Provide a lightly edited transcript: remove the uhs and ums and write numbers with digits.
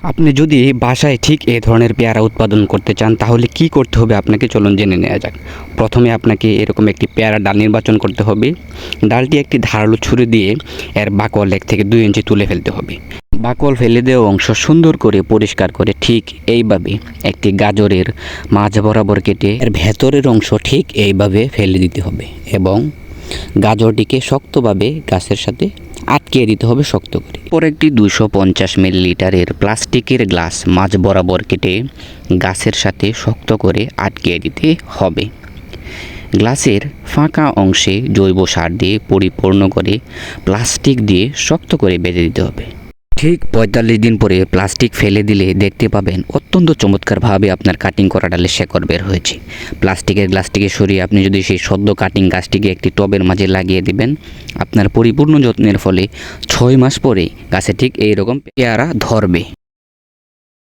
আপনি যদি বাসায় ঠিক এই ধরনের পেয়ারা উৎপাদন করতে চান তাহলে কি করতে হবে আপনাকে চলুন জেনে নেওয়া যাক। প্রথমে আপনাকে এরকম একটি পেয়ারা ডাল নির্বাচন করতে হবে। ডালটি একটি ধারালো ছুরি দিয়ে এর বাকল 1 থেকে 2 ইঞ্চি তুলে ফেলতে হবে। বাকল ফেলে দেওয়া অংশ সুন্দর করে পরিষ্কার করে ঠিক এইভাবে একটি গাজরের মাঝ বরাবর কেটে এর ভেতরের অংশ ঠিক এইভাবে ফেলে দিতে হবে এবং গাজরটিকে শক্তভাবে গাছের সাথে আটকে দিতে হবে শক্ত করে। পর একটি 250 মিলিলিটারের প্লাস্টিকের গ্লাস মাঝ বরাবর কেটে গাছের সাথে শক্ত করে আটকে দিতে হবে। গ্লাসের ফাঁকা অংশে জৈব সার দিয়ে পরিপূর্ণ করে প্লাস্টিক দিয়ে শক্ত করে বেঁধে দিতে হবে। ঠিক 45 দিন পরে প্লাস্টিক ফেলে দিলে দেখতে পাবেন অত্যন্ত চমৎকারভাবে আপনার কাটিং করা ডালের শেকড় বের হয়েছে। প্লাস্টিকের গ্লাসটিকে সরিয়ে আপনি যদি সেই সদ্য কাটিং গাছটিকে একটি টবের মাঝে লাগিয়ে দিবেন, আপনার পরিপূর্ণ যত্নের ফলে 6 মাস পরে গাছে ঠিক এইরকম পেয়ারা ধরবে।